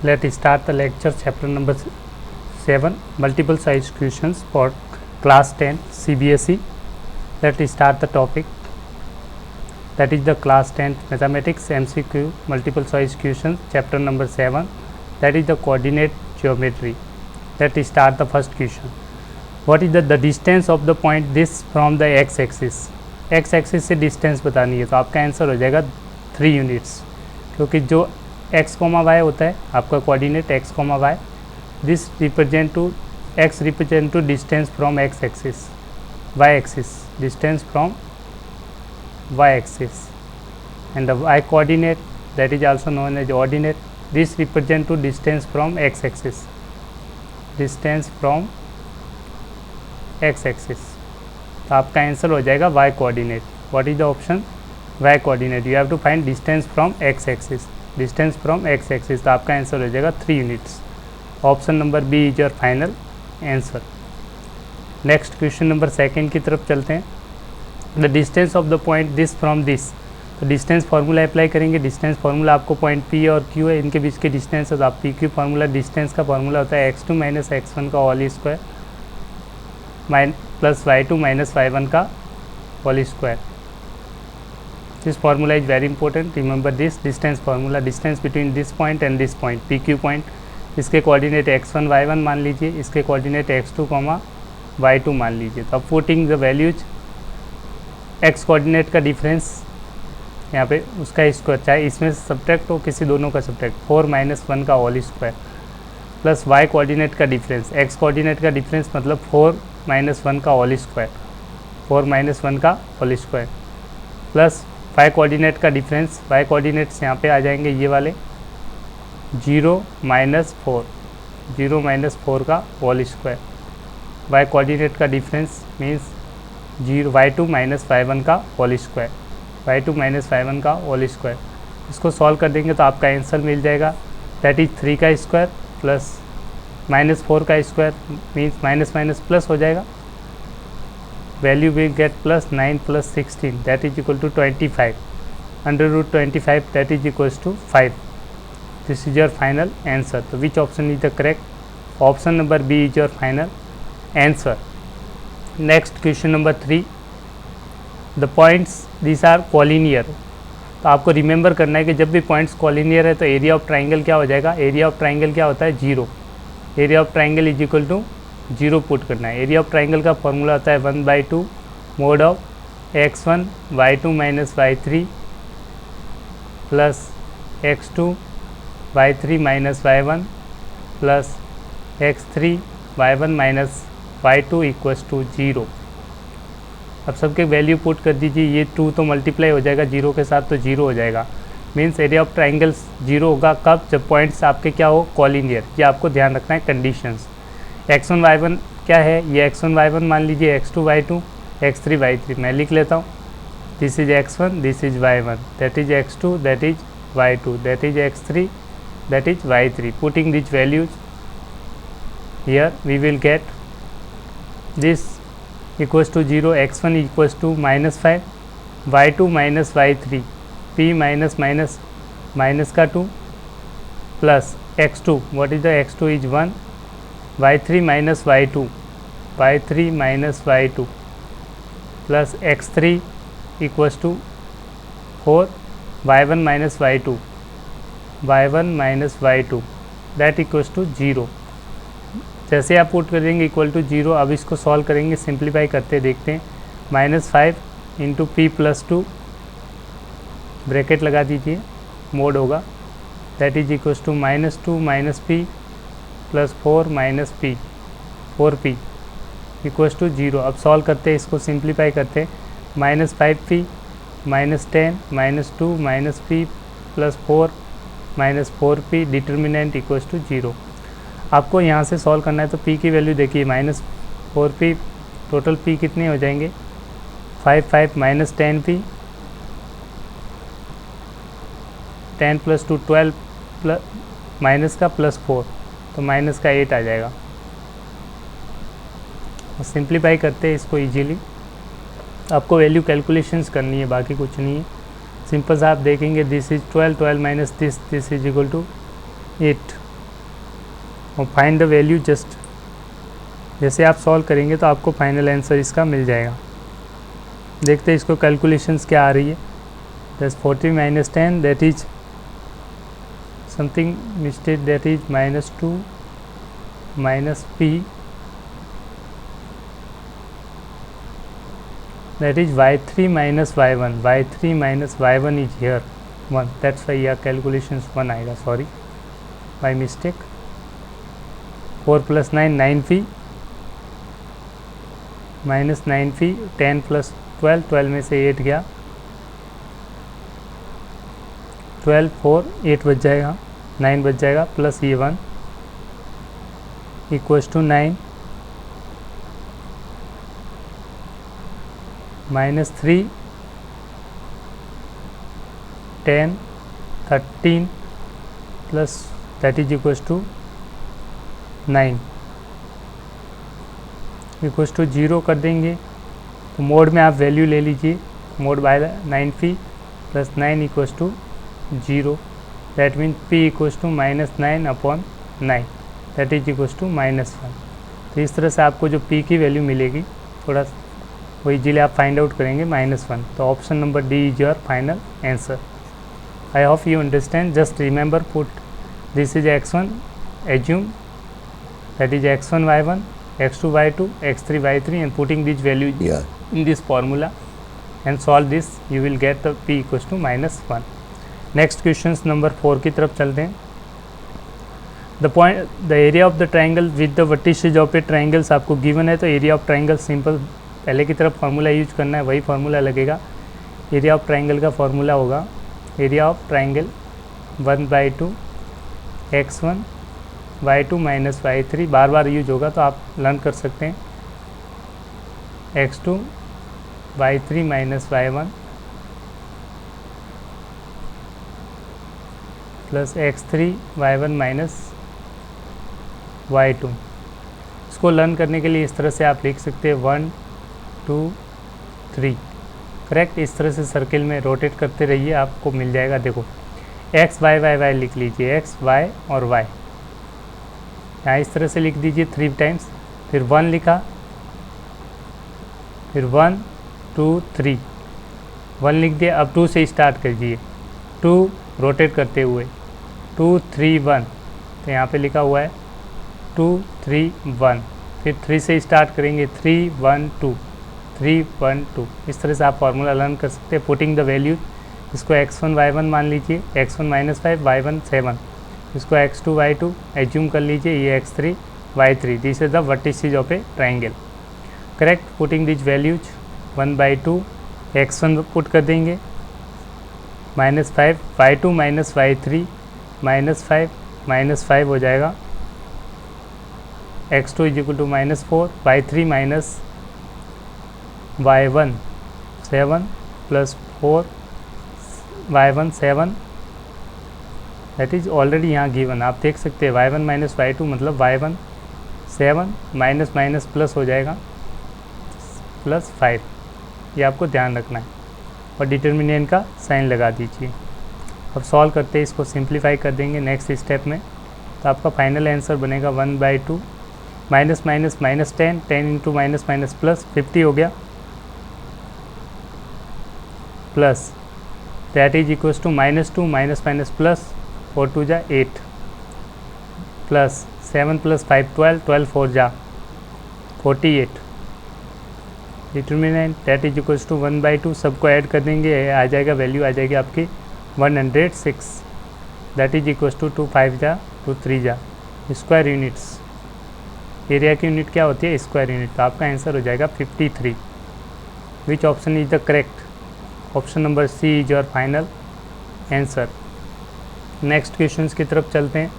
Let's start the lecture chapter number 7 multiple choice questions for class 10 CBSE. Let's start the topic, that is the class 10 mathematics MCQ multiple choice questions chapter number 7, that is the coordinate geometry. Let's start the first question. What is the distance of the point this from the x axis? x axis से distance बतानी है, तो आपका answer हो जाएगा 3 units, क्योंकि जो x, y होता है आपका coordinate x, y, this represent to x represent to distance from x axis, y axis distance from y axis, and the y coordinate that is also known as ordinate, this represent to distance from x axis, distance from x axis. तो आपका answer हो जाएगा y coordinate. What is the option? y coordinate. You have to find distance from x axis, distance from x axis. तो आपका answer हो जाएगा 3 units. Option number B is your final answer. Next question number 2 की तरफ चलते हैं. The distance of the point this from this. तो distance formula apply करेंगे. डिस्टेंस फार्मूला आपको पॉइंट P और Q है, इनके बीच के डिस्टेंस है, तो आप PQ फार्मूला, डिस्टेंस का फार्मूला होता है x2 माइनस x1 का whole square plus y2 minus y1 का whole square. This formula is very important. Remember this distance formula. Distance between this point and this point, PQ point, इसके coordinate x1 y1 मान लीजिए, इसके coordinate x2 y2 मान लीजिए. तो अब putting the values, x coordinate का difference यहाँ पे उसका स्क्वायर, चाहे इसमें सब्ट्रैक्ट हो, किसी दोनों का सब्ट्रैक्ट, 4 माइनस 1 का whole square, plus y coordinate का डिफरेंस, x कोऑर्डिनेट का डिफरेंस मतलब 4 माइनस 1 का होल स्क्वायर, 4 माइनस 1 का whole square, plus y coordinate का डिफरेंस, y कोऑर्डिनेट्स यहाँ पे आ जाएंगे ये वाले 0 माइनस 4, 0 माइनस 4 का होल स्क्वायर. y कोऑर्डिनेट का difference means 0 y2 minus y1 का whole square, y2 minus y1 का होल स्क्वायर. इसको सॉल्व कर देंगे तो आपका आंसर मिल जाएगा, दैट इज 3 का स्क्वायर प्लस माइनस 4 का square, means minus minus plus हो जाएगा. Value will get plus 9 plus 16 that is equal to 25, under root 25 that is equals to 5. This is your final answer. तो which option is the correct? Option number B is your final answer. Next question number 3. The points this are collinear. तो आपको remember करना है कि जब भी points collinear है तो एरिया ऑफ ट्राइंगल क्या हो जाएगा? एरिया ऑफ ट्राइंगल क्या होता है? 0. Area of triangle is equal to 0 put करना है. एरिया ऑफ ट्राइंगल का फॉर्मूला होता है 1/2 mod of x1 y2 minus y3 plus x2 y3 minus y1 plus x3 y1 minus y2 equals to 0. अब सबके वैल्यू पुट कर दीजिए. ये 2 तो मल्टीप्लाई हो जाएगा 0 के साथ, तो 0 हो जाएगा. मीन्स एरिया ऑफ ट्राइंगल्स 0 होगा कब? जब पॉइंट्स आपके क्या हो? कॉलिनियर. ये आपको ध्यान रखना है कंडीशंस. x1 y1 क्या है? ये x1 y1 मान लीजिए, x2 y2, x3 y3. मैं लिख लेता हूँ. This is x1, this is y1, that is x2, that is y2, that is x3, that is y3. Putting this values here we will get this equals to 0, x1 equals to -5, y2 minus y3, p minus minus minus का 2 plus x2, what is the x2 is 1, y3 minus y2, y3 minus y2 plus x3 equals to 4, y1 minus y2, y1 minus y2 that equals to 0. जैसे आप put कर देंगे equal to 0. अब इसको solve करेंगे, simplify करते देखते हैं. -5 इंटू पी प्लस 2, ब्रैकेट लगा दीजिए, मोड होगा, that is equals to -2 minus P plus 4 minus P, 4p equals to 0. अब सॉल्व करते हैं, इसको सिंप्लीफाई करते हैं. -5p minus 10 minus 2 minus p plus 4 minus 4p, determinant equals to 0. आपको यहाँ से सॉल्व करना है, तो p की वैल्यू देखिए, -4p, टोटल p कितने हो जाएंगे? 5 minus 10p, 10 plus 2 12 plus minus का प्लस 4, तो माइनस का 8 आ जाएगा. सिंप्लीफाई करते हैं इसको इजीली. आपको वैल्यू कैलकुलेशंस करनी है, बाकी कुछ नहीं है. सिंपल सा आप देखेंगे, this is 12 minus this is equal to 8. और फाइंड द वैल्यू जस्ट जैसे आप सॉल्व करेंगे तो आपको फाइनल आंसर इसका मिल जाएगा। देखते हैं इसको कैलकुलेशंस क्या आ रही है। दस 40 minus 10 that is something mistake that is -2 minus p that is y3 minus y1, y3 minus y1 is here 1, that's why your calculations 1 आएगा, sorry by mistake। 4 plus 9 9p minus 9p 10 plus 12 12 में से 8 गया 12 4 8 बच जाएगा 9 बच जाएगा plus ये 1 equals to 9 minus 3 10 13 plus that is equals to 9 equals to 0 कर देंगे तो मोड में आप वैल्यू ले लीजिए, mod by 9p plus 9 equals to 0 that mean p equals to -9 upon 9 that is equals to -1। तो इस तरह से आपको जो p की वैल्यू मिलेगी थोड़ा वो इजीली आप फाइंड आउट करेंगे -1। तो option number D is your final answer. I hope you understand. Just remember put this is x1 assume that is x1 y1 x2 y2 x3 y3 and putting these values in this formula and solve this you will get the p equals to -1। Next question number 4 की तरफ चलते हैं। The area of the triangle with the vertices of A triangles आपको given है, तो area of triangle simple पहले की तरफ फार्मूला यूज करना है, वही फार्मूला लगेगा। एरिया ऑफ ट्राइंगल का फार्मूला होगा area of triangle 1/2 x1 y2 minus y3, bar bar use होगा तो आप लर्न कर सकते हैं। x2 y3 minus y1 plus x3 y1 minus y2। इसको लर्न करने के लिए इस तरह से आप लिख सकते हैं 1 2 3 करेक्ट। इस तरह से सर्किल में रोटेट करते रहिए, आपको मिल जाएगा। देखो x y y y लिख लीजिए, x y और y यहाँ इस तरह से लिख दीजिए 3 टाइम्स, फिर 1 लिखा, फिर 1 2 3 1 लिख दिया। अब 2 से स्टार्ट कीजिए, 2 रोटेट करते हुए 2 3 1, तो यहाँ पे लिखा हुआ है 2 3 1, फिर 3 से स्टार्ट करेंगे 3 1 2 3 1 2। इस तरह से आप फार्मूला लर्न कर सकते हैं। पुटिंग द वैल्यू, इसको x1 y1 मान लीजिए, x1 माइनस 5 y1 7, इसको x2 y2 एज्यूम कर लीजिए, ये x3 y3। This is the vertices of a triangle correct. Putting these values 1/2 x1 put कर देंगे -5 y2 माइनस y3 -5 हो जाएगा, x2 is equal to -4 y3 minus y1 7 plus 4 y1 7 that is already यहाँ given, आप देख सकते हैं y1 minus y2 मतलब y1 7 माइनस माइनस प्लस हो जाएगा +5, ये आपको ध्यान रखना है। और डिटर्मिनेंट का साइन लगा दीजिए। अब सॉल्व करते हैं, इसको सिंप्लीफाई कर देंगे नेक्स्ट स्टेप में, तो आपका फाइनल आंसर बनेगा 1/2 minus minus minus 10 10 into minus minus plus 50 हो गया, plus that is equals to -2 minus minus plus 4 2 जा 8 प्लस 7 प्लस 5 12 12 4 जा 48 determinant that is equals to 1/2। सबको ऐड कर देंगे, आ जाएगा वैल्यू आ जाएगी आपकी 106 दैट इज इक्वल्स टू 2 5 जा 2 3 जा स्क्वायर यूनिट्स। एरिया की यूनिट क्या होती है? Square unit. तो आपका आंसर हो जाएगा 53। Which option is the correct? Option number C is your final answer. Next question की तरफ चलते हैं।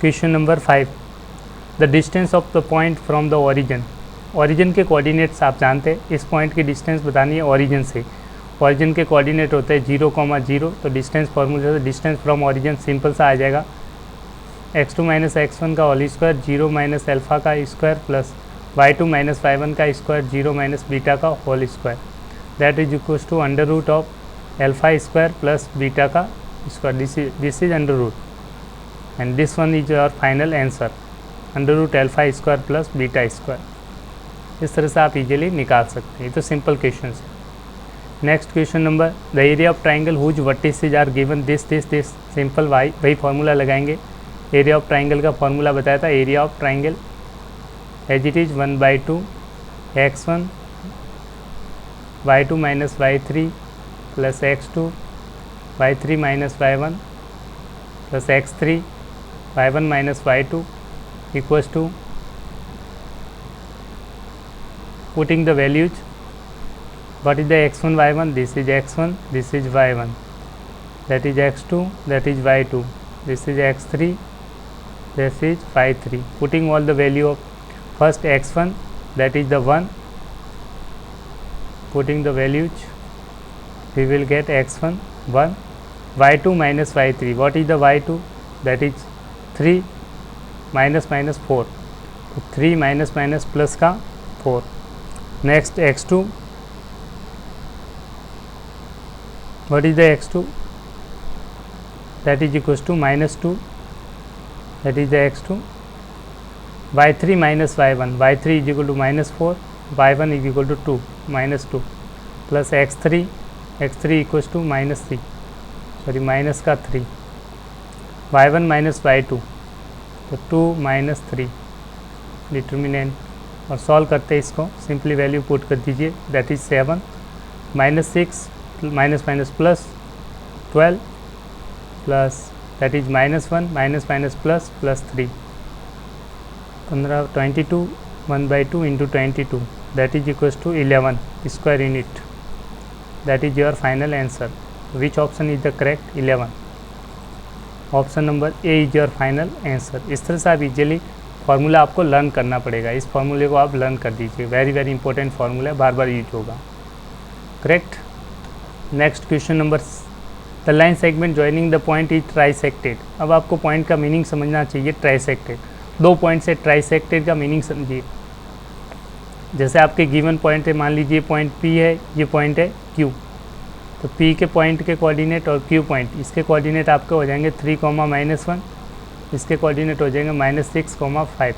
Question number 5, the distance of the point from the origin. Origin के कोऑर्डिनेट्स आप जानते हैं, इस पॉइंट की डिस्टेंस बतानी है ओरिजिन से। ओरिजिन के कोऑर्डिनेट होते हैं 0,0, तो डिस्टेंस फॉर्मूला से डिस्टेंस फ्रॉम ओरिजिन सिंपल सा आ जाएगा x2 माइनस x1 का होल स्क्वायर 0 माइनस अल्फ़ा का square plus y2 minus y1 का स्क्वायर 0 माइनस बीटा का whole square that is equals to under root of alpha square plus beta का square. This is under root and this one is your final answer. √α² plus beta square. इस तरह से आप easily निकाल सकते हैं। ये तो सिंपल क्वेश्चन है। Next question number, the area of triangle whose vertices are given this this this. Simple वही फार्मूला लगाएंगे। एरिया ऑफ ट्राइंगल का फार्मूला बताया था, area of triangle as it is 1/2 x1 y2 minus y3 plus x2 y3 minus y1 plus x3 y1 minus y2 equals to, putting the values, what is the x1 y1, this is x1, this is y1, that is x2, that is y2, this is x3, this is y3, putting all the value of first x1, that is the 1, putting the values, we will get x1 1, y2 minus y3, what is the y2, that is 3 minus minus 4, तो 3 minus minus plus का 4। Next x2, what is the x2, that is equals to -2, that is the x2, y3 minus y1, y3 is equal to -4, y1 is equal to 2 -2 plus x3 equals to -3, sorry minus का 3, y1 minus y2, तो 2 minus 3 determinant, और solve करते हैं इसको, simply value put कर दीजिए, that is 7 -6 minus minus plus 12 plus that is -1 minus minus plus 3 15 22 1/2 into 22 that is equals to 11 square unit. That is your final answer. Which option is the correct? 11। Option number A is your final answer. इस तरह से आप easily formula आपको learn करना पड़ेगा। इस फार्मूले को आप लर्न कर दीजिए, वेरी वेरी इंपॉर्टेंट फार्मूला है, बार बार यूज होगा। Correct. Next question number, the line segment joining the point is trisected. अब आपको पॉइंट का मीनिंग समझना चाहिए। ट्राइसेक्टेड, दो पॉइंट से ट्राइसेक्टेड का मीनिंग समझिए। जैसे आपके गिवन पॉइंट है, मान लीजिए पॉइंट पी है, ये पॉइंट है क्यू, तो पी के पॉइंट के कोऑर्डिनेट और क्यू पॉइंट, इसके कोऑर्डिनेट आपके हो जाएंगे 3, -1, इसके कोऑर्डिनेट हो जाएंगे -6, 5।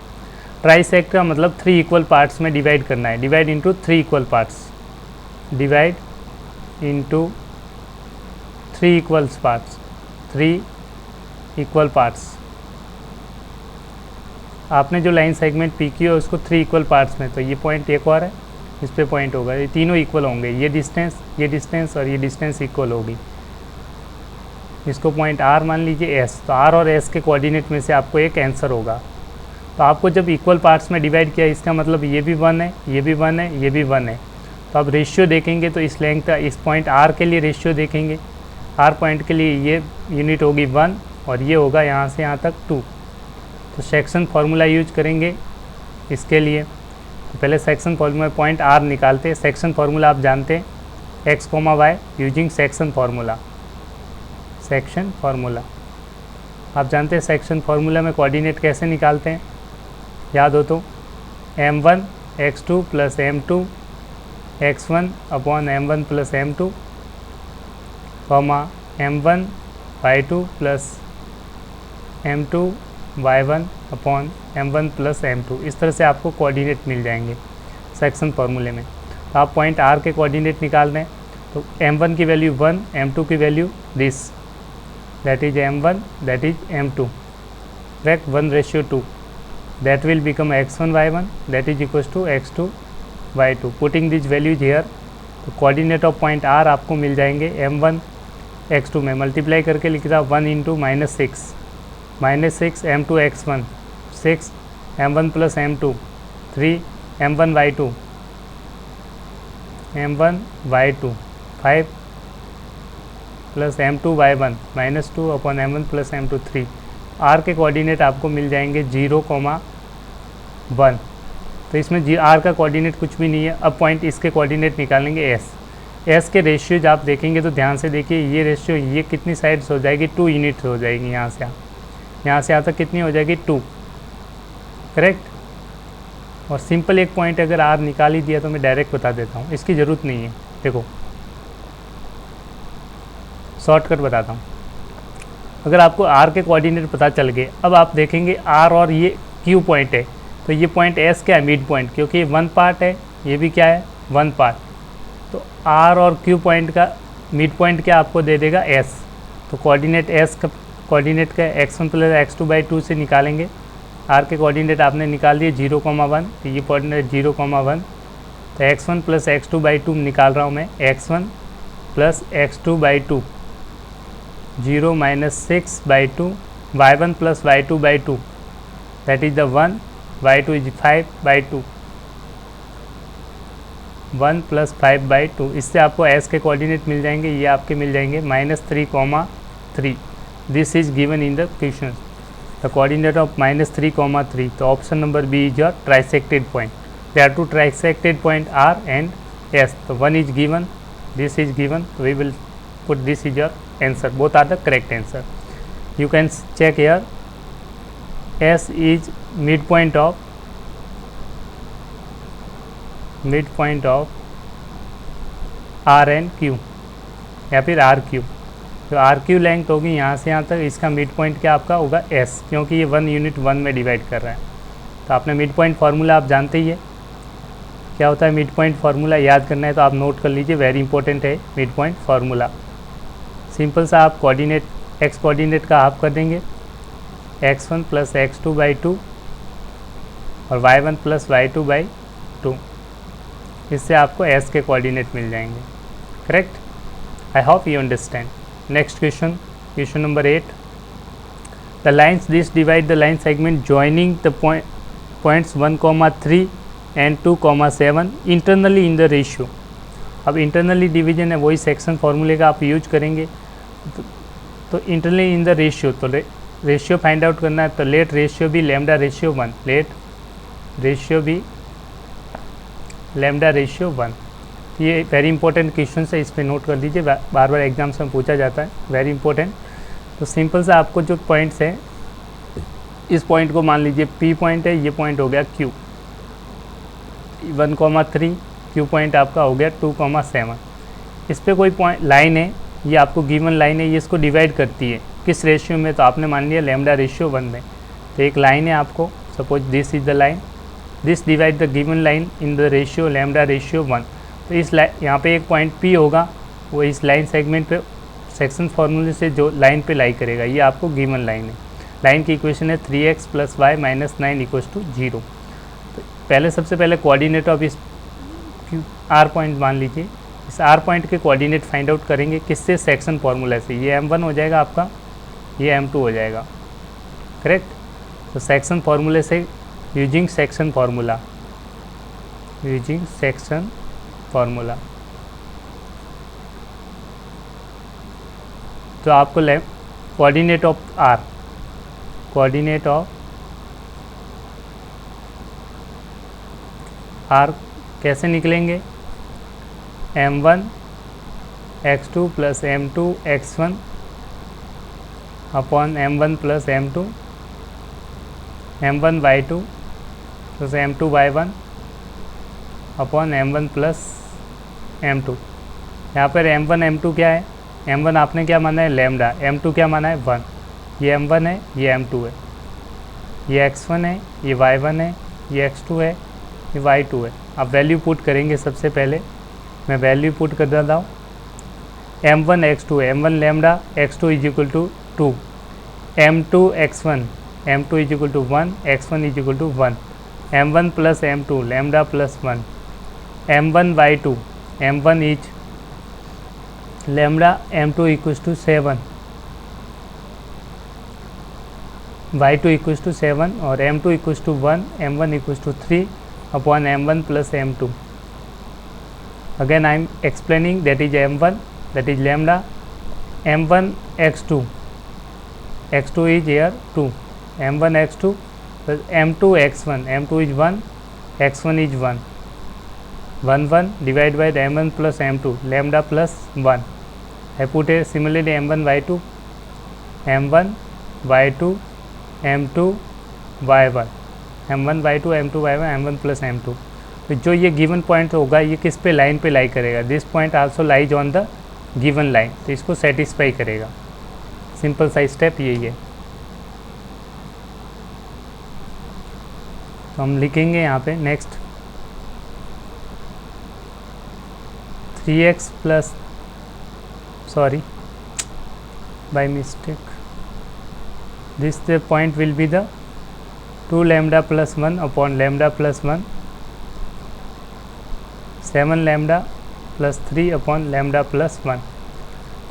ट्राइसेक्ट का मतलब 3 इक्वल पार्ट्स में डिवाइड करना है। Divide into 3 equal parts, divide into 3 equals parts, 3 equal parts. आपने जो लाइन सेगमेंट पी की है उसको 3 इक्वल पार्ट्स में, तो ये पॉइंट एक और है, इस पे पॉइंट होगा, ये तीनों इक्वल होंगे। ये डिस्टेंस और ये डिस्टेंस इक्वल होगी। इसको पॉइंट आर मान लीजिए एस, तो आर और एस के कोऑर्डिनेट में से आपको एक आंसर होगा। तो आपको जब इक्वल पार्ट्स में डिवाइड किया, इसका मतलब ये भी 1 है, ये भी 1 है, ये भी 1 है। तो आप रेशियो देखेंगे तो इस लेंथ का, इस पॉइंट आर के लिए रेशियो देखेंगे, आर पॉइंट के लिए ये यूनिट होगी 1 और ये होगा यहाँ से यहाँ तक 2। तो सेक्शन फार्मूला यूज करेंगे इसके लिए। तो पहले सेक्शन फार्मूला पॉइंट आर निकालते हैं। सेक्शन फार्मूला आप जानते हैं, x, y using section formula. Section formula आप जानते हैं। सेक्शन फार्मूला में कोऑर्डिनेट कैसे निकालते हैं, याद हो तो, m1 x2 plus m2 x1 upon m1 plus m2, m1 y2 plus m2 y1 upon m1 plus m2। इस तरह से आपको कोऑर्डिनेट मिल जाएंगे सेक्शन फार्मूले में। तो आप पॉइंट r के कोऑर्डिनेट निकाल रहे हैं, तो m1 की वैल्यू 1, m2 की value this, that is m1, that is m2, correct, 1:2, that will become x1 y1, that is equals to x2 y2। Putting this values here, तो कोऑर्डिनेट ऑफ पॉइंट r आपको मिल जाएंगे m1 x2 में multiply करके लिख रहा 1 into -6 m2 x1, 6 m1 plus m2, 3 m1 y2, 5 plus m2 y1 -2 upon m1 plus m2, 3। r के coordinate आपको मिल जाएंगे 0, 1। तो इसमें r का कोऑर्डिनेट कुछ भी नहीं है। अब पॉइंट इसके कोऑर्डिनेट निकालेंगे s के रेशियोज आप देखेंगे तो ध्यान से देखिए, ये रेशियो, ये कितनी साइड्स हो जाएगी, 2 यूनिट्स हो जाएगी। यहाँ से यहाँ तक कितनी हो जाएगी, 2, करेक्ट। और सिंपल एक पॉइंट अगर r निकाल ही दिया तो मैं डायरेक्ट बता देता हूँ, इसकी ज़रूरत नहीं है। देखो शॉर्टकट बताता हूँ। अगर आपको r के कोऑर्डिनेट पता चल गए, अब आप देखेंगे r और ये Q पॉइंट है, तो ये पॉइंट S क्या है, मिड पॉइंट, क्योंकि ये 1 पार्ट है, ये भी क्या है 1 पार्ट, तो R और Q पॉइंट का मिड पॉइंट क्या आपको दे देगा S। तो कोऑर्डिनेट S का कोऑर्डिनेट का x1 प्लस x2/2 से निकालेंगे। R के कोऑर्डिनेट आपने निकाल दिए 0,1, तो ये कोऑर्डिनेट 0,1, तो x1 प्लस x2/2 निकाल रहा हूँ मैं, x1 plus x2/2 0 minus 6/2, y1 plus y2/2 that is the 1, y2 is 5/2, 1 plus 5/2, इससे आपको s के कोऑर्डिनेट मिल जाएंगे, ये आपके मिल जाएंगे -3,3। This is given in the question, the coordinate of -3,3, तो option number B is your trisected point. There are two trisected point R and S, तो 1 is given, this is given, we will put this is your answer, both are the correct answer. You can check here, S is midpoint of R and Q या फिर RQ, तो RQ length होगी यहाँ से यहाँ तक, इसका mid point क्या आपका होगा S, क्योंकि ये 1 यूनिट 1 में डिवाइड कर रहा है। तो आपने मिड पॉइंट फार्मूला आप जानते ही है क्या होता है, मिड पॉइंट फार्मूला याद करना है तो आप नोट कर लीजिए, वेरी इंपॉर्टेंट है मिड पॉइंट फार्मूला। सिंपल सा आप कोऑर्डिनेट x कोऑर्डिनेट का हाफ कर देंगे, x1 प्लस x2/2 और y1 प्लस y2/2, इससे आपको s के कोऑर्डिनेट मिल जाएंगे, correct. I hope you understand. Next question, question number 8, the lines this divide the line segment joining the points 1,3 and 2,7 internally in the ratio. अब internally division है, वही section फार्मूले का आप यूज करेंगे, तो इंटरनली इन द रेशियो, तो ratio find out करना है, तो लेट रेशियो भी लैम्डा रेशियो 1, लेट रेशियो भी लैम्डा रेशियो 1। ये वेरी इंपॉर्टेंट क्वेश्चन है, इस पर नोट कर लीजिए, बार बार एग्जाम्स में पूछा जाता है, वेरी इंपॉर्टेंट। तो सिंपल सा आपको जो पॉइंट्स हैं, इस पॉइंट को मान लीजिए P पॉइंट है, ये पॉइंट हो गया Q 1,3, Q पॉइंट आपका हो गया 2,7। इस पर कोई पॉइंट लाइन है, ये आपको गिवन लाइन है, ये इसको डिवाइड करती है किस रेशियो में, तो आपने मान लिया लैम्डा रेशियो 1 में। तो एक लाइन है आपको, suppose this is the line, this divide the given line in the ratio lambda ratio 1। तो इस यहाँ पे एक पॉइंट P होगा, वो इस लाइन सेगमेंट पे सेक्शन फार्मूले से जो लाइन पे लाई करेगा, ये आपको गिवन लाइन है। लाइन की इक्वेशन है 3x + y - 9 = 0। तो पहले सबसे पहले कोऑर्डिनेट ऑफ इस R पॉइंट मान लीजिए, इस R पॉइंट के कोऑर्डिनेट फाइंड आउट करेंगे किससे, सेक्शन फार्मूला से। ये M1 हो जाएगा आपका, ये M2 हो जाएगा, करेक्ट। तो सेक्शन फार्मूले से using section formula, using section formula, तो आपको coordinate of R, coordinate of R कैसे निकलेंगे, M1 x2 + M2 x1 upon M1 + M2, M1 y2 + M2 y1 upon M1 + M2। यहाँ पर M1 M2 क्या है, M1 आपने क्या माना है लैम्डा, M2 क्या माना है 1, ये M1 है, ये M2 है, ये x1 है, ये y1 है, ये x2 है, ये y2 है। अब वैल्यू पुट करेंगे, सबसे पहले मैं वैल्यू पुट कर देता हूँ। M1 x2 है, M1 lambda, x2 = 2, M2 x1, M2 = 1, x1 = 1, M1 + M2 lambda + 1, M1 y2, M1 is lambda, M2 = 7, y2 = 7 और M2 = 1, M1 = 3 upon M1 + M2. Again I am explaining, that is M1, that is lambda, M1 x2, x2 is here 2, M1 x2 plus M2 x1, M2 is 1, x1 is 1, 1 1 divided by the M1 plus M2, lambda plus 1. I put a similarly M1 y2, M1 y2 M2 y1, M1 y2 M2 y1, M1 plus M2. तो जो ये given point होगा ये किस पे line पे लाई करेगा, this point also lies on the given line, तो इसको सेटिस्फाई करेगा। सिंपल सा स्टेप यही है। तो हम लिखेंगे यहाँ पे next 3x plus sorry by mistake this the point will be the 2 lambda plus 1 upon lambda plus 1 7 lambda plus 3 upon lambda plus 1.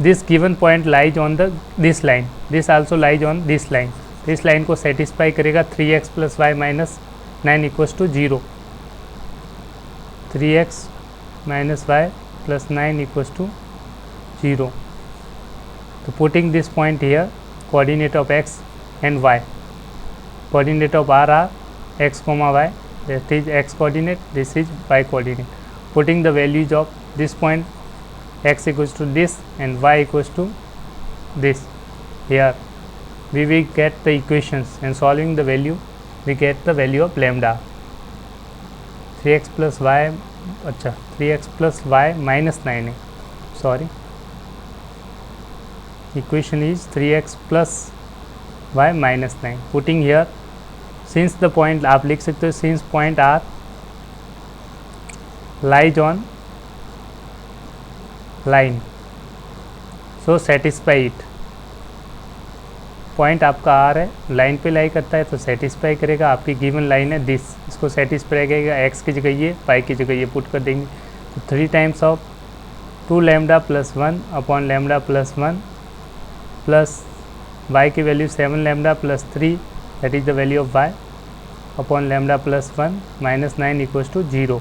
This given point lies on the this line, this also lies on this line. this line को satisfy करेगा 3x plus y minus 9 equals to 0. 3x minus y plus 9 equals to 0. So putting this point here, coordinate of x and y, coordinate of r are x comma y, that is x coordinate, this is y coordinate. Putting the values of this point, x equals to this and y equals to this, here we will get the equations, and solving the value we get the value of lambda 3x plus y, अच्छा 3x plus y minus 9 है, sorry, equation is 3x plus y minus 9. Putting here, since the point आप लिख सकते हो, since point r lies on line, so satisfy it. Point आपका are है, line पे लाई करता है तो सेटिस्फाई करेगा. आपकी गिवन लाइन है दिस, इसको सेटिस्फाई करेगा. एक्स की जगह ये, वाई की जगह ये पुट कर देंगे. तो 3 times of 2 lambda plus 1 upon lambda plus 1 plus Y की value 7 lambda plus 3, that is the value of Y, upon lambda plus 1 minus 9 equals to 0.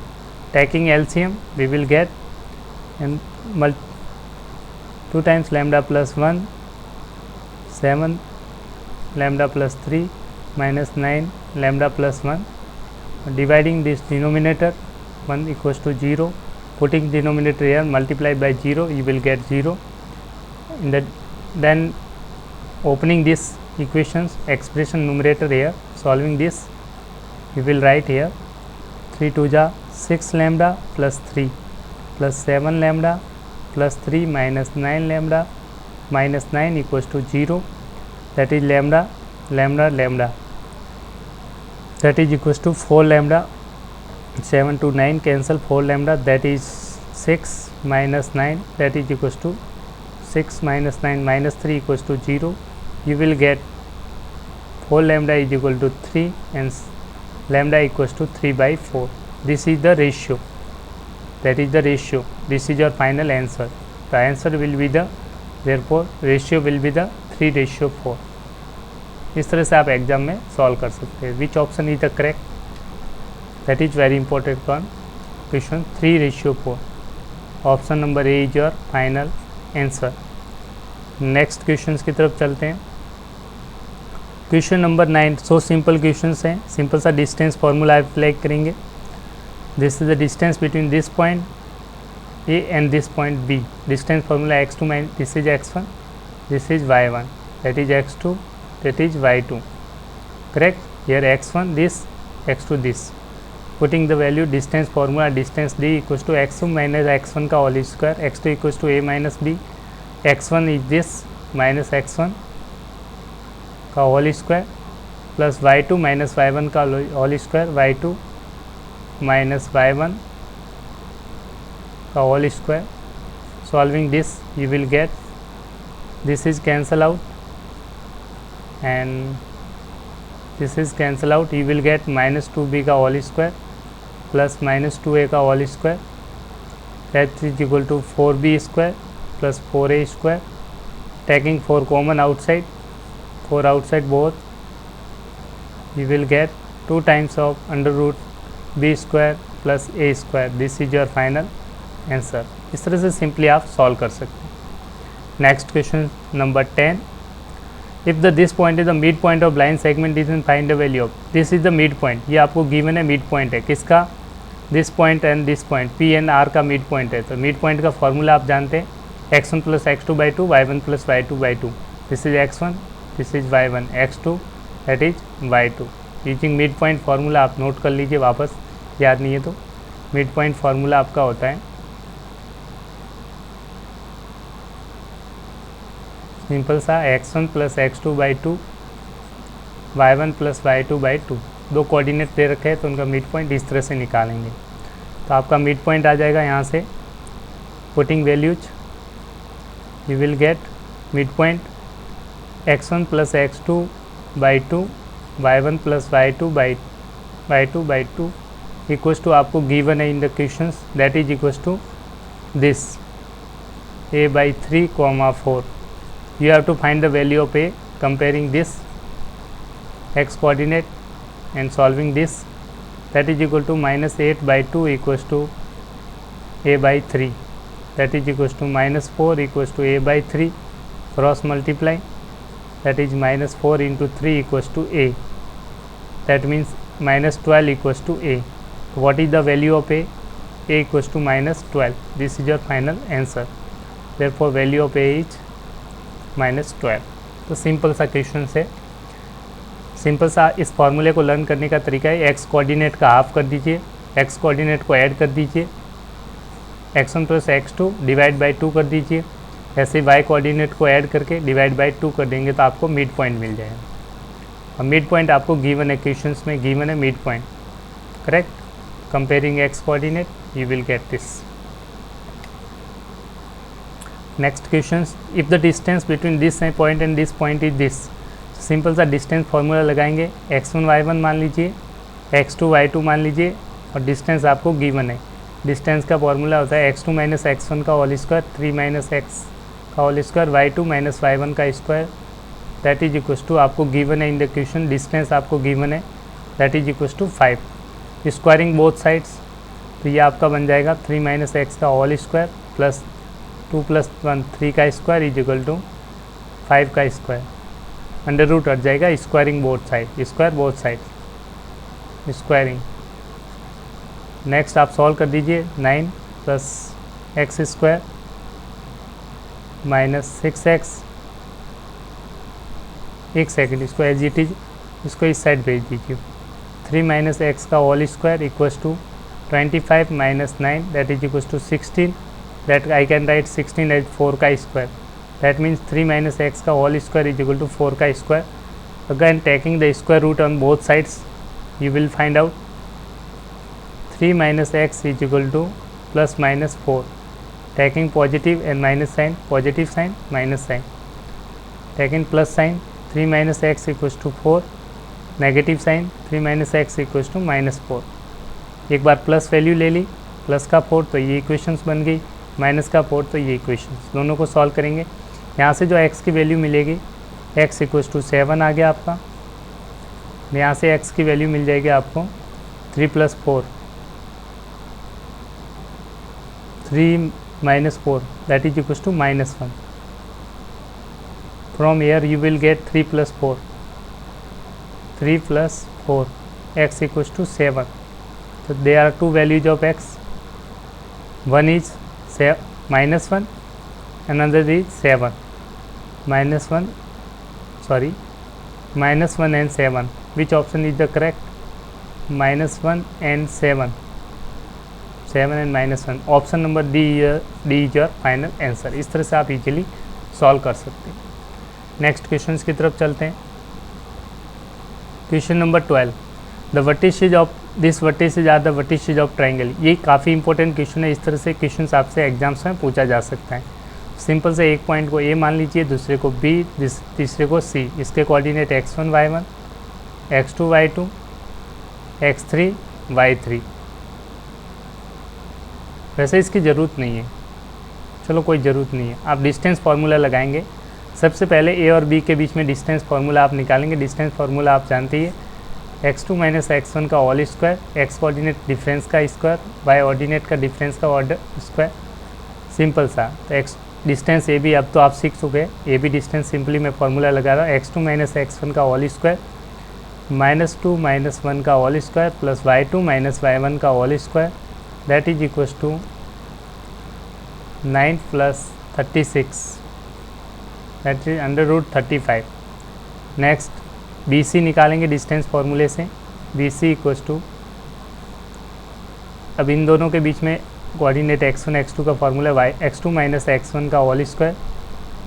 Taking LCM we will get and 2 times lambda plus 1 7 lambda plus 3 minus 9 lambda plus 1, dividing this denominator 1 equals to 0, putting denominator here, multiply by 0, you will get 0. In the, then opening this equations expression numerator here, solving this, we will write here 3 2 ja 6 lambda plus 3 plus 7 lambda plus 3 minus 9 lambda minus 9 equals to 0, that is lambda lambda lambda, that is equals to 4 lambda, 7 to 9 cancel, 4 lambda, that is 6 minus 9, that is equals to 6 minus 9 minus 3 equals to 0. You will get 4 lambda is equal to 3 and lambda equals to 3 by 4. This is the ratio, that is the ratio. This is your final answer. The answer will be the, therefore ratio will be the 3:4. इस तरह से आप exam में solve कर सकते हैं. Which option is the correct, that is very important on question 3:4. Option number A is your final answer. Next question की तरफ चलते हैं. Question number 9, so simple question हैं. सिंपल सा डिस्टेंस फार्मूला अप्लाई करेंगे. This is the distance between this point A and this point B. Distance formula x2 this is x1, this is y1, that is x2, that is y2, correct. Here x1 this, x2 this. Putting the value, distance formula, distance d equals to x2 minus x1 का whole square, x2 equals to a minus b, x1 is this minus x1 का whole square plus y2 minus y1 का whole square, y2 minus y1 का whole square. Solving this you will get, this is cancel out and this is cancel out, you will get minus 2b का whole square plus minus 2a का whole square, that is equal to 4b square plus 4a square. taking 4 common outside, 4 outside both, you will get 2 times of under root b square plus a square. This is your final answer. इस तरह से simply आप solve कर सकते हैं. Next question number 10, if the this point is the mid point of line segment is in find the value of, this is the mid point. ये आपको given है, मिड पॉइंट है किसका, this point and this point, P and R का mid point है. तो mid point का formula आप जानते हैं, x1 plus x2 by 2, y1 plus y2 by 2. This is x1, this is y1, x2 that is y2. Using mid point formula आप note कर लीजिए वापस, याद नहीं है तो. मिड पॉइंट फार्मूला आपका होता है सिंपल सा x1 plus x2 by 2, y1 plus y2 by 2. दो कोऑर्डिनेट दे रखे हैं तो उनका मिड पॉइंट इस तरह से निकालेंगे। तो आपका मिड पॉइंट आ जाएगा यहाँ से, putting values you will get mid point x1 plus x2 by 2 y1 plus y2 by 2 equals to आपको गिवन है in the questions, that is equals to this a by 3, 4. You have to find the value of a comparing this x coordinate and solving this, that is equal to minus 8 by 2 equals to a by 3, that is equals to minus 4 equals to a by 3, cross multiply, that is minus 4 into 3 equals to a, that means minus 12 equals to a. What is the value of a? A equals to minus 12. This is your final answer. Therefore value of a is minus 12. तो simple सा question है। Simple सा इस फॉर्मूले को learn करने का तरीका है, एक्स कोऑर्डिनेट का हाफ कर दीजिए, एक्स कोऑर्डिनेट को ऐड कर दीजिए, x1 plus x2 divide by 2 कर दीजिए, ऐसे वाई कोऑर्डिनेट को ऐड करके डिवाइड बाई 2 कर देंगे तो आपको मिड पॉइंट मिल जाएगा। और मिड पॉइंट आपको गिवन है, क्वेश्चंस में गिवन है mid point, correct. Comparing x coordinate you will get this. Next questions, if the distance between this point and this point is this, simple सा distance formula लगाएंगे, x1 y1 मान लीजिए, x2 y2 मान लीजिए और distance आपको given है। Distance का फार्मूला होता है x2 माइनस x1 का होल स्क्वायर, 3 माइनस x का whole square, y2 minus y1 का square, that is equals to आपको गिवन है इन द क्वेश्चन, डिस्टेंस आपको गिवन है, that is equals to 5। Squaring both sides, तो ये आपका बन जाएगा 3 माइनस x का होल स्क्वायर प्लस 2 प्लस 1 3 का स्क्वायर इज इक्वल टू 5 का स्क्वायर, अंडर रूट हट जाएगा, squaring both side, square both side, squaring. Next आप सॉल्व कर दीजिए, 9 plus x square minus 6x, एक सेकेंड इसको एज इट इज, इसको इस साइड भेज दीजिए, 3 माइनस एक्स का whole square equals to 25 minus 9 that is equals to 16, that I can write 16 as 4 का square, that means 3 minus X का whole square is equal to 4 का square. Again taking the square root on both sides you will find out 3 minus X is equal to plus minus 4, taking positive and minus sign, positive sign minus sign, taking plus sign 3 minus X equals to 4, negative sign 3 minus X equals to minus 4। एक बार plus value ले ली, plus का 4 तो ये equations बन गई, minus का 4 तो ये इक्वेशंस, दोनों को सॉल्व करेंगे। यहाँ से जो x की वैल्यू मिलेगी, x इक्वल्स टू 7 आ गया आपका, यहाँ से x की वैल्यू मिल जाएगी आपको 3 plus 4, 3 minus 4 that is equals to minus 1। From here you will get 3 plus 4, 3 plus 4 x equals to 7। So there are two values of x, one is minus 1, another is 7, minus 1 and 7, which option is the correct? Minus 1 and 7 and minus 1, option number D is your final answer। इस तरह से आप easily solve कर सकते हैं। Next question की तरफ चलते हैं। Question number 12, the vertices of this vertices are the vertices of triangle. ये काफ़ी इंपॉर्टेंट क्वेश्चन है, इस तरह से क्वेश्चन आपसे एग्जाम्स में पूछा जा सकता है। सिंपल से एक पॉइंट को ए मान लीजिए, दूसरे को बी, तीसरे को सी, इसके coordinate x1 y1, x2 y2, x3 y3। वैसे इसकी ज़रूरत नहीं है, चलो कोई ज़रूरत नहीं है, आप डिस्टेंस फार्मूला लगाएंगे। सबसे पहले ए और बी के बीच में डिस्टेंस फार्मूला आप निकालेंगे। डिस्टेंस फार्मूला आप जानते ही है, x2 माइनस x1 का whole square, x coordinate difference का स्क्वायर, y ऑर्डिनेट का डिफरेंस का ऑर्डर स्क्वायर, सिंपल सा। तो x डिस्टेंस ए बी अब तो आप सीख चुके हैं, ए बी डिस्टेंस सिंपली मैं फार्मूला लगा रहा हूँ, x2 माइनस x1 का होल स्क्वायर माइनस 2 माइनस 1 का whole square plus y2 minus y1 का whole square, that is equals to 9 plus 36, that is under root 35। Next B C निकालेंगे distance फार्मूले से, बी सी इक्वल्स टू, अब इन दोनों के बीच में कोऑर्डिनेट x1 x2 का formula y, x2 minus x1 का होल स्क्वायर,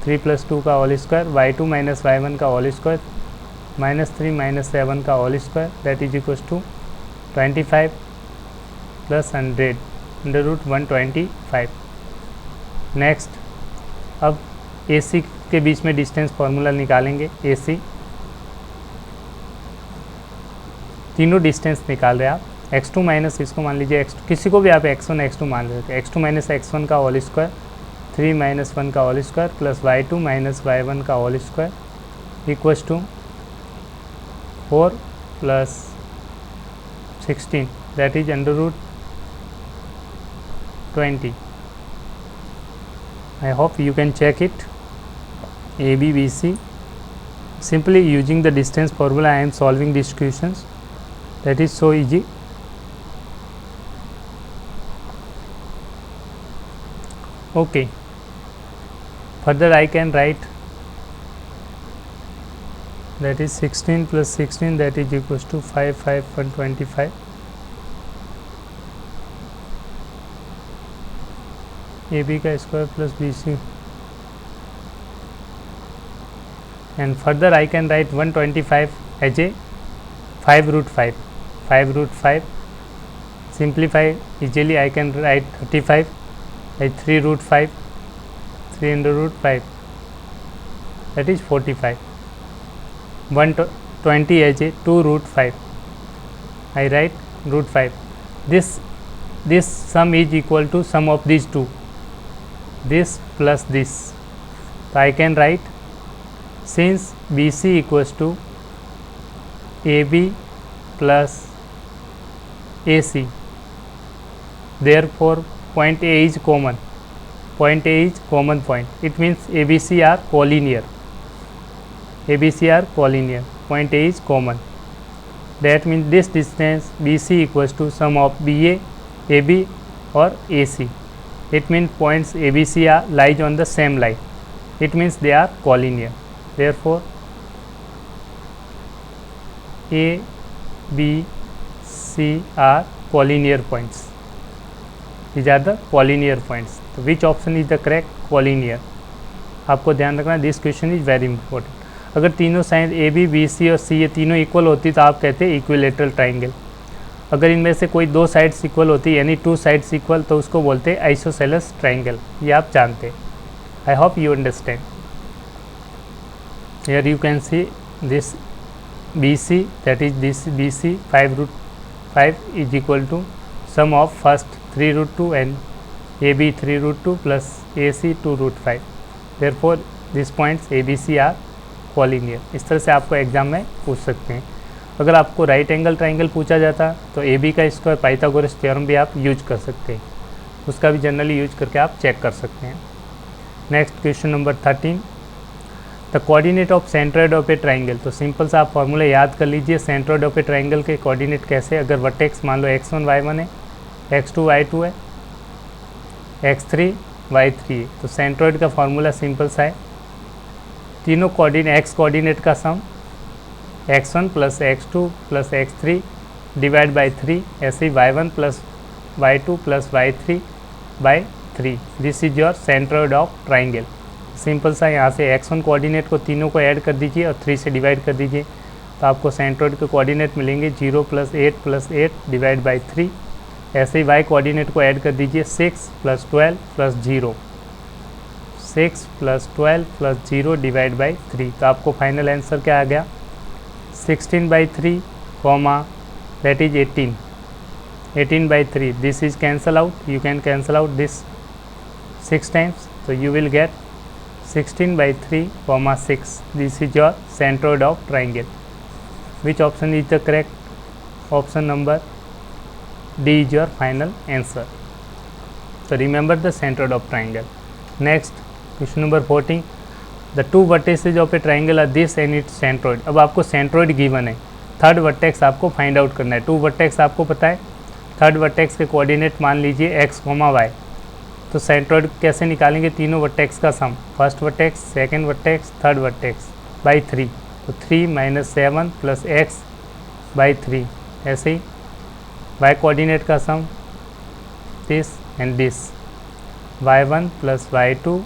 3 प्लस 2 का whole square, y2 minus y1 का होल स्क्वायर -3 - 7 का whole square that is equals to 25 plus 100 √125। Next अब AC के बीच में डिस्टेंस फार्मूला निकालेंगे। AC तीनों डिस्टेंस निकाल रहे हैं आप। x2 माइनस इसको मान लीजिए x2, किसी को भी आप x1 x2 मान रहे थे। x2 माइनस x1 का होल स्क्वायर 3 - 1 का whole square plus y2 minus y1 का whole square equals to 4 plus 16 that is √20। I hope you can check it. AB, BC. Simply using the distance formula I am solving these questions. That is so easy. Okay. Further I can write that is 16 plus 16 that is equals to 5, 5, 125. AB का square plus BC and further I can write 125 as a 5 √5 simplify easily I can write 35 as 3 √5 3 into √5 that is 45 120 as a 2 √5 I write √5 this sum is equal to sum of these two, this plus this, so I can write since BC equals to AB plus AC, therefore point A is common, point A is common point, it means ABC are collinear, ABC are collinear, point A is common, that means this distance BC equals to sum of BA, AB or AC, it means points ABC are lies on the same line, it means they are collinear, therefore A, B, C are collinear points, these are the collinear points, so which option is the correct? Collinear। आपको ध्यान रखना this question is very important. अगर तीनों side A B B C और C ये तीनों equal होती तो आप कहते हैं इक्विलेटरल ट्राइंगल। अगर इनमें से कोई दो साइड्स इक्वल होती यानी टू साइड्स इक्वल तो उसको बोलते हैं आइसोसेलेस ट्राइंगल, ये आप जानते हैं। आई hope you understand. Here you can see this BC, that is this BC 5 √5 is equal to sum of first 3 √2 and AB 3 √2 plus AC 2 √5, therefore these points ABC are collinear। इस तरह से आपको exam में पूछ सकते हैं। अगर आपको राइट एंगल ट्राइंगल पूछा जाता तो AB का स्क्वायर पाइथागोरस थ्योरम भी आप यूज कर सकते हैं, उसका भी जनरली यूज करके आप चेक कर सकते हैं। Next question number 13, the coordinate of centroid of a triangle. तो सिंपल सा आप फॉर्मूला याद कर लीजिए सेंट्रोइड ऑफ ए ट्राइंगल के कोऑर्डिनेट कैसे। अगर वर्टेक्स मान लो x1 y1 है, x2 y2 है, x3 y3 है, तो सेंट्रोइड का फॉर्मूला सिंपल सा है, तीनों कोऑर्डिनेट x कोऑर्डिनेट का सम x1 plus x2 plus x3 divide by 3, ऐसे ही y1 plus y2 plus y3 by 3, this is your centroid of triangle. Simple सा यहाँ से x1 कोऑर्डिनेट को तीनों को ऐड कर दीजिए और 3 से डिवाइड कर दीजिए तो आपको सेंट्रोइड के कोऑर्डिनेट मिलेंगे 0 + 8 + 8 डिवाइड बाई 3। ऐसे ही y कोऑर्डिनेट को ऐड कर दीजिए 6 + 12 + 0, 6 + 12 + 0 डिवाइड बाई 3, तो आपको फाइनल आंसर क्या आ गया 16/3 comma that is 18, 18/3, this is cancel out, you can cancel out this 6 times, तो you will gate 16/3 comma 6, this is your centroid of triangle. Which option is the correct? Option number D is your final answer. So remember the centroid of triangle. Next question number 14, the two vertices of a triangle are this and its centroid। अब आपको centroid given है, third vertex आपको find out करना है। To vertex आपको पता है, third vertex के कोऑर्डिनेट मान लीजिए x, y, तो सेंट्रोइड कैसे निकालेंगे, तीनों वर्टेक्स का sum, first vertex, second vertex, third vertex by 3, तो 3 - 7 + x बाई 3, ऐसे ही y कोऑर्डिनेट का sum this and this, y1 + y2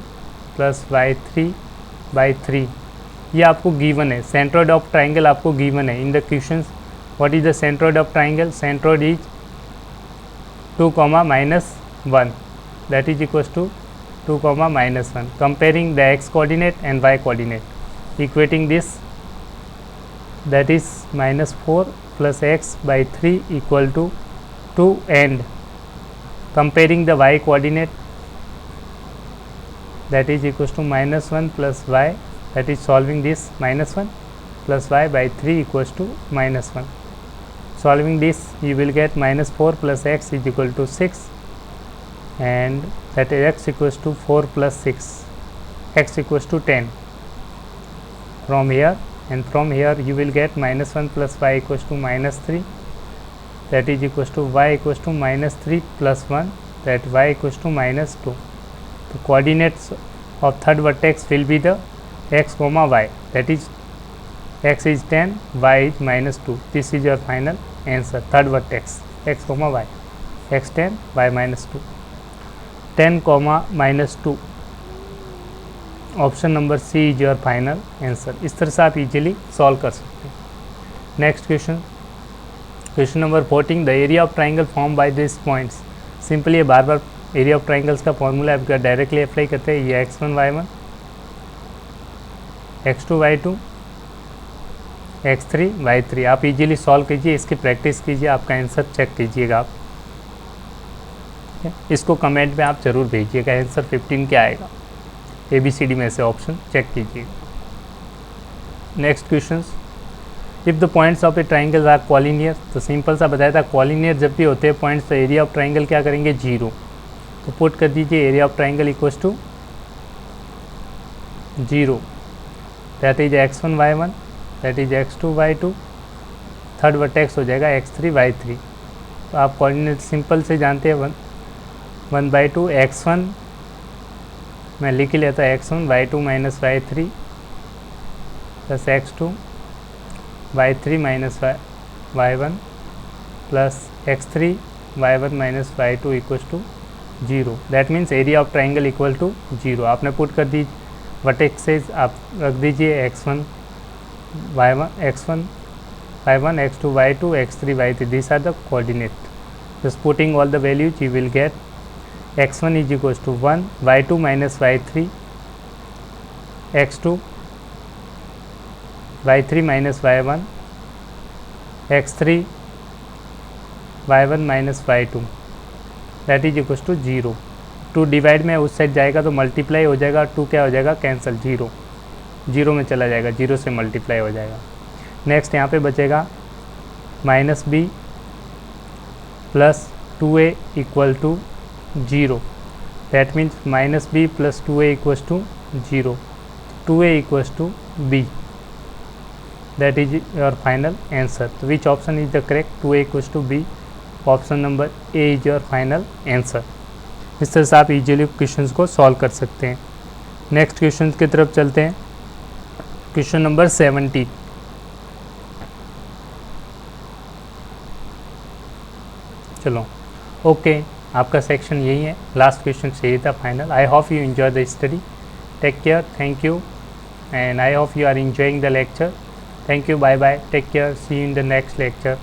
+ y3 by 3, ये आपको गिवन है, सेंट्रोइड ऑफ ट्राइंगल आपको गिवन है in the questions. What is the centroid of triangle? Centroid is 2, -1, that is equals to 2, -1. Comparing the x coordinate and y coordinate, equating this, that is -4 plus x by 3 equal to 2, and comparing the y coordinate, that is equals to -1 plus y, that is solving this, -1 plus y by 3 equals to -1. Solving this, you will get -4 plus x is equal to 6, and that is x equals to 4 plus 6, x equals to 10 from here, and from here you will get -1 plus y equals to -3, that is equals to y equals to -3 plus 1, that y equals to -2. The coordinates of third vertex will be the x comma y, that is x is 10, y is -2. This is your final answer. Third vertex x comma y, x 10, y -2, 10 comma -2. Option number C is your final answer. इस तरह से आप easily solve कर सकते हैं. Next question, question number 14. The area of triangle form by this points. Simply ये बार बार एरिया ऑफ ट्राइंगल्स का फॉर्मूला आपका डायरेक्टली अप्लाई करते हैं. ये x1 y1, x2 y2, x3 y3. आप इजीली सॉल्व कीजिए, इसकी प्रैक्टिस कीजिए, आपका आंसर चेक कीजिएगा आप. इसको कमेंट में आप ज़रूर भेजिएगा आंसर 15 क्या आएगा. ABCD में से ऑप्शन चेक कीजिएगा. Next question, if the points of a triangle are collinear. तो सिंपल सा बताया था, कॉलिनियर जब भी होते हैं पॉइंट्स तो एरिया ऑफ ट्राइंगल क्या करेंगे? 0. तो पुट कर दीजिए area of triangle equals to 0, that is x1 y1, that is x2 y2, third vertex हो जाएगा x3 y3. तो आप कोऑर्डिनेट सिंपल से जानते हैं 1/2 x1, मैं लिख लेता x1 y2 minus y3 plus x2 y3 minus y1 plus x3 y1 minus y2 equals to 0. That means area of triangle equal to 0. आपने पुट कर दी वर्टेक्सेस, आप रख दीजिए x1 y1 x2 y2 x3 y3. This are the coordinate. Just putting all the values you will get x1 is equals to 1, y2 minus y3, x2 y3 minus y1, x3 y1 minus y2, that is equals to 0. 2 divide में उस side जाएगा तो multiply हो जाएगा, 2 क्या हो जाएगा? Cancel. 0 में चला जाएगा, 0 से मल्टीप्लाई हो जाएगा. नेक्स्ट यहाँ पे बचेगा -b plus 2a equal to 0. That means -b plus 2a equals to 0. 2a equals to b. That is your final answer. So which option is the correct? 2a equals to b. Option number A is your final answer. इस तरह से आप easily questions को solve कर सकते हैं. Next question की तरफ चलते हैं. Question number 70. चलो ओके, आपका सेक्शन यही है. लास्ट क्वेश्चन यही था final. I hope you enjoy the study. Take care. Thank you and I hope you are enjoying the lecture. Thank you. Bye bye. Take care. See you in the next lecture.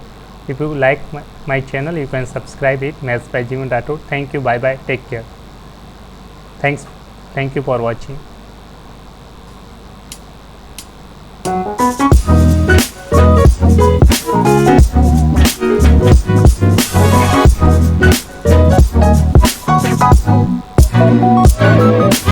If you like my channel you can subscribe it, maths by Jeevan Rathod. Thank you. Bye bye. Take care. Thank you for watching.